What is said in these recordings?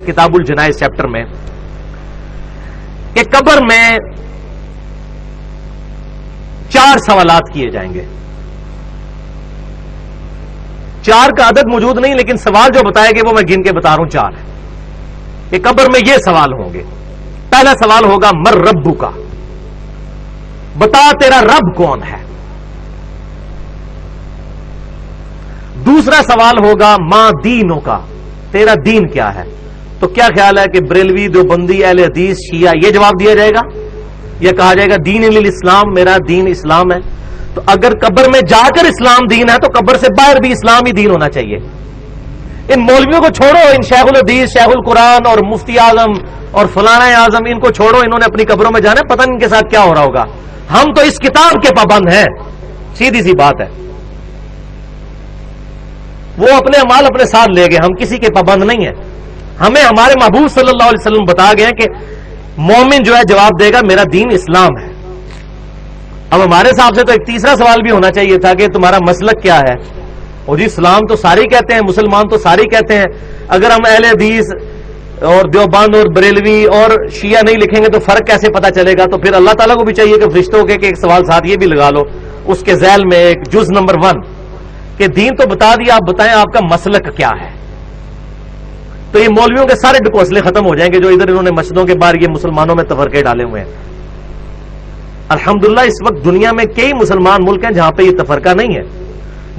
کتاب الجنائز چیپٹر میں کہ قبر میں 4 سوالات کیے جائیں گے. 4 کا عدد موجود نہیں، لیکن سوال جو بتائے گے وہ میں گن کے بتا رہا ہوں 4 ہے کہ قبر میں یہ سوال ہوں گے. پہلا سوال ہوگا مر ربو کا، بتا تیرا رب کون ہے. دوسرا سوال ہوگا ماں دینوں کا، تیرا دین کیا ہے. تو کیا خیال ہے کہ بریلوی، دیوبندی، اہل حدیث، شیعہ یہ جواب دیا جائے گا یا کہا جائے گا دین الاسلام، میرا دین اسلام ہے. تو اگر قبر میں جا کر اسلام دین ہے تو قبر سے باہر بھی اسلام ہی دین ہونا چاہیے. ان مولویوں کو چھوڑو، ان شیخ الحدیث، شیخ القرآن اور مفتی اعظم اور فلانا اعظم، ان کو چھوڑو، انہوں نے اپنی قبروں میں جانا ہے، پتہ نہیں ان کے ساتھ کیا ہو رہا ہوگا. ہم تو اس کتاب کے پابند ہیں، سیدھی سی بات ہے. وہ اپنے اعمال اپنے ساتھ لے گئے، ہم کسی کے پابند نہیں ہیں. ہمیں ہمارے محبوب صلی اللہ علیہ وسلم بتا گئے کہ مومن جو ہے جواب دے گا میرا دین اسلام ہے. اب ہمارے حساب سے تو ایک تیسرا سوال بھی ہونا چاہیے تھا کہ تمہارا مسلک کیا ہے. اور جی اسلام تو سارے کہتے ہیں، مسلمان تو سارے کہتے ہیں. اگر ہم اہل حدیث اور دیوبند اور بریلوی اور شیعہ نہیں لکھیں گے تو فرق کیسے پتا چلے گا. تو پھر اللہ تعالیٰ کو بھی چاہیے کہ فرشتوں کے ایک سوال ساتھ یہ بھی لگا لو اس کے ذیل میں ایک جز نمبر 1 کہ دین تو بتا دیا، آپ بتائیں آپ کا مسلک کیا ہے. تو یہ مولویوں کے سارے ڈکوسلے ختم ہو جائیں گے جو ادھر انہوں نے مسجدوں کے باہر یہ مسلمانوں میں تفرقے ڈالے ہوئے ہیں. الحمدللہ اس وقت دنیا میں کئی مسلمان ملک ہیں جہاں پہ یہ تفرقہ نہیں ہے.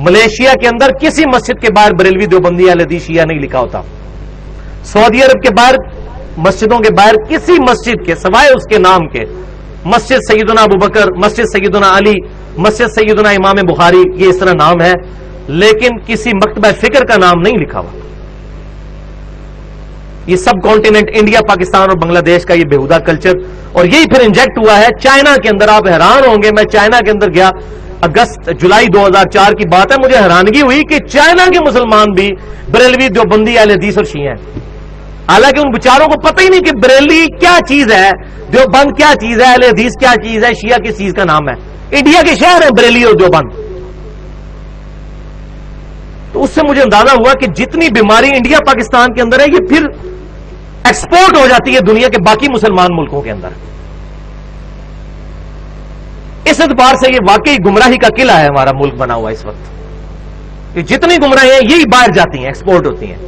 ملیشیا کے اندر کسی مسجد کے باہر بریلوی، دیوبندی، اہل حدیث، شیعہ نہیں لکھا ہوتا. سعودی عرب کے باہر مسجدوں کے باہر کسی مسجد کے سوائے اس کے نام کے، مسجد سیدنا ابوبکر، مسجد سیدنا علی، مسجد سیدنا امام بخاری، یہ اس طرح نام ہے، لیکن کسی مکتبہ فکر کا نام نہیں لکھا ہوا. یہ سب کانٹیننٹ انڈیا، پاکستان اور بنگلہ دیش کا یہ بےہودہ کلچر، اور یہی پھر انجیکٹ ہوا ہے چائنا کے اندر. آپ حیران ہوں گے، میں چائنا کے اندر گیا، جولائی 2004 کی بات ہے. مجھے حیرانگی ہوئی کہ چائنا کے مسلمان بھی بریلوی، دیوبندی، اہل حدیث اور شیعہ ہیں. حالانکہ ان بیچاروں کو پتہ ہی نہیں کہ بریلوی کیا چیز ہے، دیوبند کیا چیز ہے، اہل حدیث کیا چیز ہے، شیعہ کس چیز کا نام ہے. انڈیا کے شہر ہیں بریلی اور دیوبند. تو اس سے مجھے اندازہ ہوا کہ جتنی بیماری انڈیا پاکستان کے اندر ہے یہ پھر ایکسپورٹ ہو جاتی ہے دنیا کے باقی مسلمان ملکوں کے اندر. اس اعتبار سے یہ واقعی گمراہی کا قلعہ ہے ہمارا ملک بنا ہوا اس وقت. کہ جتنی گمراہی ہیں یہی باہر جاتی ہیں، ایکسپورٹ ہوتی ہیں.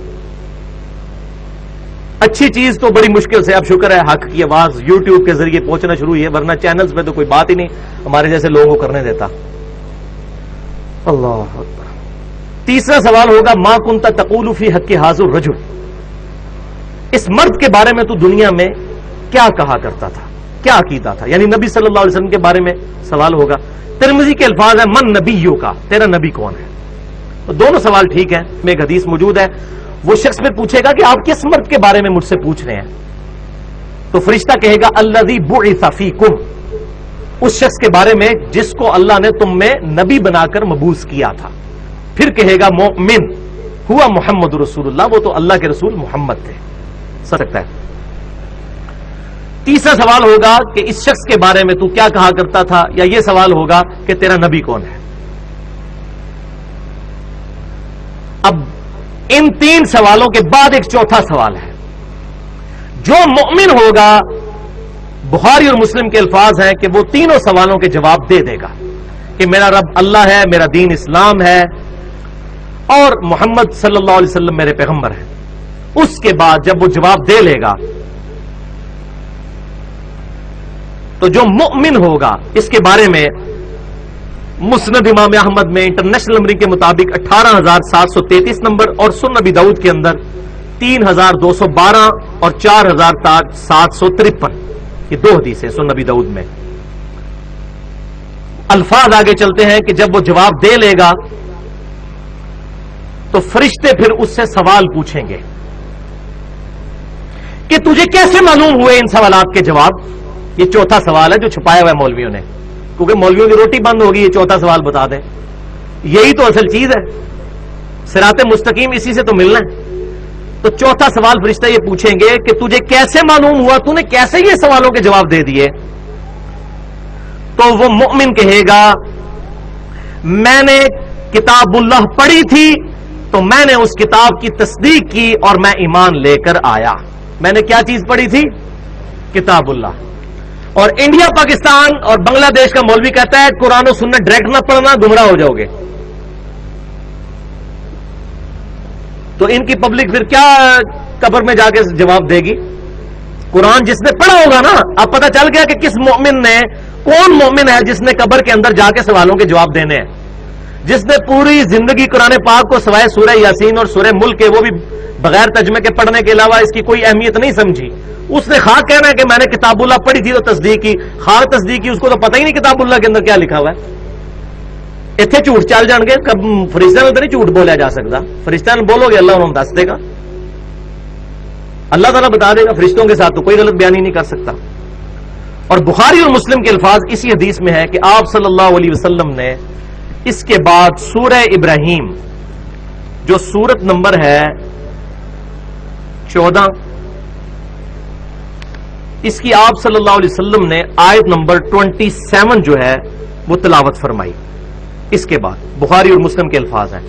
اچھی چیز تو بڑی مشکل سے، اب شکر ہے حق کی آواز یوٹیوب کے ذریعے پہنچنا شروع ہوئی ہے، ورنہ چینلز پہ تو کوئی بات ہی نہیں ہمارے جیسے لوگوں کو کرنے دیتا. اللہ اکبر. تیسرا سوال ہوگا ما کنت تقول فی حق ھذا الرجل، اس مرد کے بارے میں تو دنیا میں کیا کہا کرتا تھا، کیا عقیدہ تھا. یعنی نبی صلی اللہ علیہ وسلم کے بارے میں سوال ہوگا. ترمذی کے الفاظ ہیں من نبیوں کا، تیرا نبی کون ہے. تو دونوں سوال ٹھیک ہیں. میں ایک حدیث موجود ہے، وہ شخص میں پوچھے گا کہ آپ کس مرد کے بارے میں مجھ سے پوچھ رہے ہیں. تو فرشتہ کہے گا الذی بعث فیکم، اس شخص کے بارے میں جس کو اللہ نے تم میں نبی بنا کر مبعوث کیا تھا. پھر کہے گا مومن ہوا محمد رسول اللہ، وہ تو اللہ کے رسول محمد تھے. سکتا ہے. تیسرا سوال ہوگا کہ اس شخص کے بارے میں تو کیا کہا کرتا تھا، یا یہ سوال ہوگا کہ تیرا نبی کون ہے. اب ان 3 سوالوں کے بعد ایک چوتھا سوال ہے. جو مومن ہوگا، بخاری اور مسلم کے الفاظ ہیں کہ وہ تینوں سوالوں کے جواب دے دے گا کہ میرا رب اللہ ہے، میرا دین اسلام ہے اور محمد صلی اللہ علیہ وسلم میرے پیغمبر ہیں. اس کے بعد جب وہ جواب دے لے گا تو جو مؤمن ہوگا، اس کے بارے میں مسند امام احمد میں انٹرنیشنل نمبرنگ کے مطابق 18,733 نمبر اور سنن نبی داؤد کے اندر 3,212 اور 4,753، یہ 2 حدیثیں سنن نبی داؤد میں. الفاظ آگے چلتے ہیں کہ جب وہ جواب دے لے گا تو فرشتے پھر اس سے سوال پوچھیں گے کہ تجھے کیسے معلوم ہوئے ان سوالات کے جواب. یہ چوتھا سوال ہے جو چھپایا ہوا ہے مولویوں نے، کیونکہ مولویوں کی روٹی بند ہوگی. یہ چوتھا سوال بتا دیں، یہی تو اصل چیز ہے، صراط مستقیم اسی سے تو ملنا ہے. تو چوتھا سوال فرشتہ یہ پوچھیں گے کہ تجھے کیسے معلوم ہوا، تو نے کیسے یہ سوالوں کے جواب دے دیے. تو وہ مؤمن کہے گا میں نے کتاب اللہ پڑھی تھی تو میں نے اس کتاب کی تصدیق کی اور میں ایمان لے کر آیا. میں نے کیا چیز پڑھی تھی؟ کتاب اللہ. اور انڈیا پاکستان اور بنگلہ دیش کا مولوی کہتا ہے قرآن و سنت ڈائریکٹ نہ پڑھنا گمراہ ہو جاؤ گے. تو ان کی پبلک پھر کیا قبر میں جا کے جواب دے گی؟ قرآن جس نے پڑھا ہوگا نا، اب پتہ چل گیا کہ کس مومن نے، کون مومن ہے جس نے قبر کے اندر جا کے سوالوں کے جواب دینے ہیں. جس نے پوری زندگی قرآن پاک کو سوائے سورہ یاسین اور سورہ ملک کے، وہ بھی بغیر ترجمے کے پڑھنے کے علاوہ اس کی کوئی اہمیت نہیں سمجھی، اس نے خواہ کہنا ہے کہ میں نے کتاب اللہ پڑھی تھی تو تصدیق کی، خواہ تصدیق کی، اس کو تو پتہ ہی نہیں کتاب اللہ کے اندر کیا لکھا ہوا ہے. اتنے جھوٹ چل جان گے، کب فرشتہ نے تو نہیں جھوٹ بولیا جا سکتا. فرشتہ نے بولو گے اللہ انہوں دس دے گا، اللہ تعالیٰ بتا دے گا. فرشتوں کے ساتھ تو کوئی غلط بیانی نہیں کر سکتا. اور بخاری اور مسلم کے الفاظ اسی حدیث میں ہے کہ آپ صلی اللہ علیہ وسلم نے اس کے بعد سورہ ابراہیم جو سورت نمبر ہے 14، اس کی آپ صلی اللہ علیہ وسلم نے آیت نمبر 27 جو ہے وہ تلاوت فرمائی. اس کے بعد بخاری اور مسلم کے الفاظ ہیں.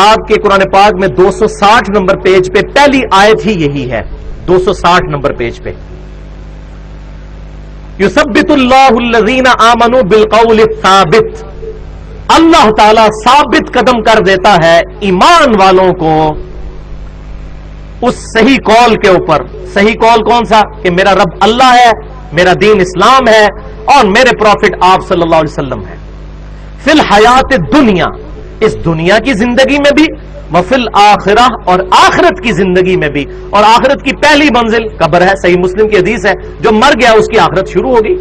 آپ کے قرآن پاک میں 260 نمبر پیج پہ پہلی آیت ہی یہی ہے. 260 نمبر پیج پہ یثبت اللہ الذین آمنوا بالقول الثابت، اللہ تعالی ثابت قدم کر دیتا ہے ایمان والوں کو اس صحیح قول کے اوپر. صحیح قول کون سا؟ کہ میرا رب اللہ ہے، میرا دین اسلام ہے، اور میرے پروفٹ آپ صلی اللہ علیہ وسلم ہے. فی الحیات دنیا، اس دنیا کی زندگی میں بھی، وفی الآخرہ، اور آخرت کی زندگی میں بھی. اور آخرت کی پہلی منزل قبر ہے. صحیح مسلم کی حدیث ہے جو مر گیا اس کی آخرت شروع ہوگی.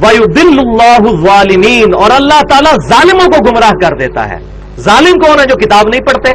وَيُضِلُّ اللَّهُ الظَّالِمِينَ، اور اللہ تعالیٰ ظالموں کو گمراہ کر دیتا ہے. ظالم کون ہے؟ جو کتاب نہیں پڑھتے.